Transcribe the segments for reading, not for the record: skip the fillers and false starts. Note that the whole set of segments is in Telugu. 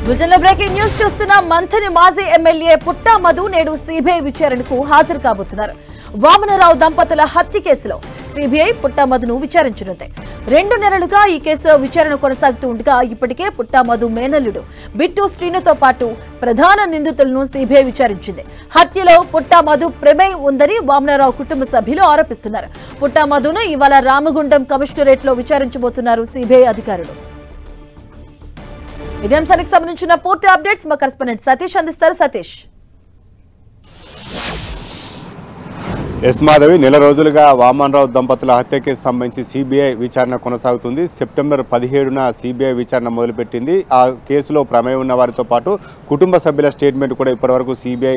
బులెటిన్లో బ్రేకింగ్ న్యూస్ చూస్తున్న మంథని మాజీ ఎమ్మెల్యే పుట్టా మధు నేడు సిబిఐ విచారణకు హాజరు కాబోతున్నారు. వామనరావు దంపతుల హత్య కేసులో సిబిఐ పుట్టా మధును విచారించనుంది. 2 నెలలుగా ఈ కేసులో విచారణ కొనసాగుతూ ఉండగా ఇప్పటికే పుట్టా మధు మేనల్లుడు బిట్టు శ్రీనుతో పాటు ప్రధాన నిందితులను సిబిఐ విచారించింది. హత్యలో పుట్టా మధు ప్రమేయం ఉందని వామనరావు కుటుంబ సభ్యులు ఆరోపిస్తున్నారు. పుట్టా మధును ఇవాళ రామగుండం కమిషనరేట్ లో విచారించబోతున్నారు సిబిఐ అధికారులు. ఇదే అంశానికి సంబంధించిన పూర్తి అప్డేట్స్ మా కరెస్పాండెంట్ సతీష్ అందిస్తారు. సతీష్. ఎస్ మాధవి, నెల రోజులుగా వామనరావు దంపతుల హత్య కేసు సంబంధించి సిబిఐ విచారణ కొనసాగుతుంది. సెప్టెంబర్ 17న సిబిఐ విచారణ మొదలుపెట్టింది. ఆ కేసులో ప్రమేయం ఉన్న వారితో పాటు కుటుంబ సభ్యుల స్టేట్మెంట్ కూడా ఇప్పటివరకు సిబిఐ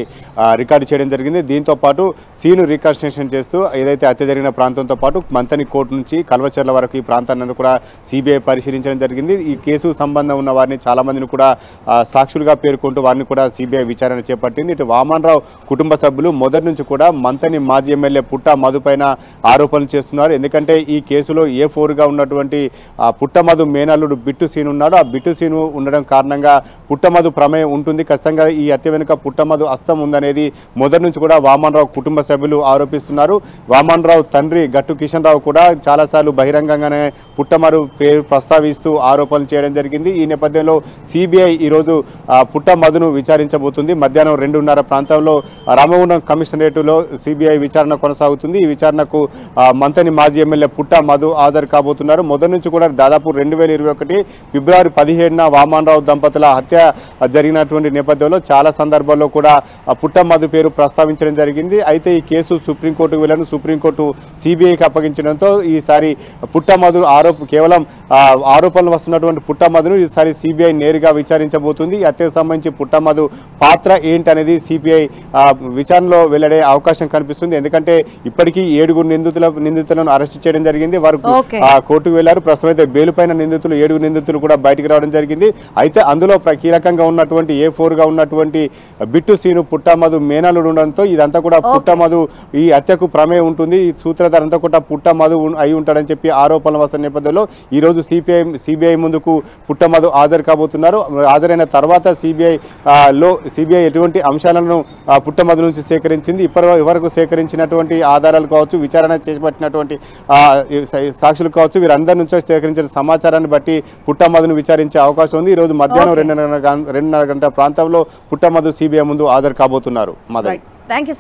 రికార్డు చేయడం జరిగింది. దీంతో పాటు సీను రీకన్స్ట్రక్షన్ చేస్తూ ఏదైతే హత్య జరిగిన ప్రాంతంతో పాటు మంతని కోర్టు నుంచి కల్వచర్ల వరకు ఈ ప్రాంతాన్ని కూడా సిబిఐ పరిశీలించడం జరిగింది. ఈ కేసు సంబంధం ఉన్న వారిని చాలా మందిని కూడా సాక్షులుగా పేర్కొంటూ వారిని కూడా సిబిఐ విచారణ చేపట్టింది. ఇటు వామనరావు కుటుంబ సభ్యులు మొదటి నుంచి కూడా మంతని మాజీ ఎమ్మెల్యే పుట్టా మధు పైన ఆరోపణలు చేస్తున్నారు. ఎందుకంటే ఈ కేసులో A4గా ఉన్నటువంటి పుట్టా మధు మేనల్లుడు బిట్టు సీను ఉన్నాడు. ఆ బిట్టు సీను ఉండడం కారణంగా పుట్టా మధు ప్రమేయం ఉంటుంది. ఖచ్చితంగా ఈ హత్య వెనుక పుట్టా మధు హస్తం ఉందనేది మొదటి నుంచి కూడా వామనరావు కుటుంబ సభ్యులు ఆరోపిస్తున్నారు. వామనరావు తండ్రి గట్టు కిషన్ రావు కూడా చాలాసార్లు బహిరంగంగానే పుట్టా మధు పేరు ప్రస్తావిస్తూ ఆరోపణలు చేయడం జరిగింది. ఈ నేపథ్యంలో సిబిఐ ఈరోజు పుట్టా మధును విచారించబోతుంది. మధ్యాహ్నం 2:30 ప్రాంతంలో రామగుండం కమిషనరేటులో సిబిఐ విచారణ కొనసాగుతుంది. ఈ విచారణకు మంతని మాజీ ఎమ్మెల్యే పుట్టా మధు హాజరు కాబోతున్నారు. మొదటి నుంచి కూడా దాదాపు 2021 ఫిబ్రవరి 17న వామనరావు దంపతుల హత్య జరిగినటువంటి నేపథ్యంలో చాలా సందర్భాల్లో కూడా పుట్టా మధు పేరు ప్రస్తావించడం జరిగింది. అయితే ఈ కేసు సుప్రీంకోర్టుకు వెళ్ళను సుప్రీంకోర్టు సిబిఐకి అప్పగించడంతో ఈసారి పుట్టా మధు కేవలం ఆరోపణలు వస్తున్నటువంటి పుట్టా మధును ఈసారి సిబిఐ నేరుగా విచారించబోతుంది. ఈ హత్యకు సంబంధించి పుట్టా మధు పాత్ర ఏంటనేది సిబిఐ విచారణలో వెల్లడే అవకాశం కనిపిస్తుంది. ఎందుకంటే ఇప్పటికీ 7 నిందితులను అరెస్ట్ చేయడం జరిగింది. వారు కోర్టుకు వెళ్లారు. ప్రస్తుతం అయితే బెయిల్ పైన నిందితులు 7 నిందితులు కూడా బయటికి రావడం జరిగింది. అయితే అందులో కీలకంగా ఉన్నటువంటి A4గా ఉన్నటువంటి బిట్టు సీను పుట్టా మధు మేనల్లుడు ఉండడంతో ఇదంతా కూడా పుట్టా మధు ఈ హత్యకు ప్రమేయం ఉంటుంది. ఈ సూత్రధార అంతా కూడా పుట్టా మధు అయి ఉంటాడని చెప్పి ఆరోపణలు వస్తున్న నేపథ్యంలో ఈ రోజు సిబిఐ ముందుకు పుట్టా మధు హాజరు కాబోతున్నారు. హాజరైన తర్వాత సిబిఐ ఎటువంటి అంశాలను పుట్టా మధు నుంచి సేకరించింది, ఇప్పటివరకు సేకరించినటువంటి ఆధారాలు కావచ్చు, విచారణ చేపట్టినటువంటి సాక్షులు కావచ్చు, వీరందరి నుంచి సేకరించిన సమాచారాన్ని బట్టి పుట్టా మధును విచారించే అవకాశం ఉంది. ఈ రోజు మధ్యాహ్నం 2:30 గంటల ప్రాంతంలో పుట్టా మధు సిబిఐ ముందు హాజరు కాబోతున్నారు. Thank you.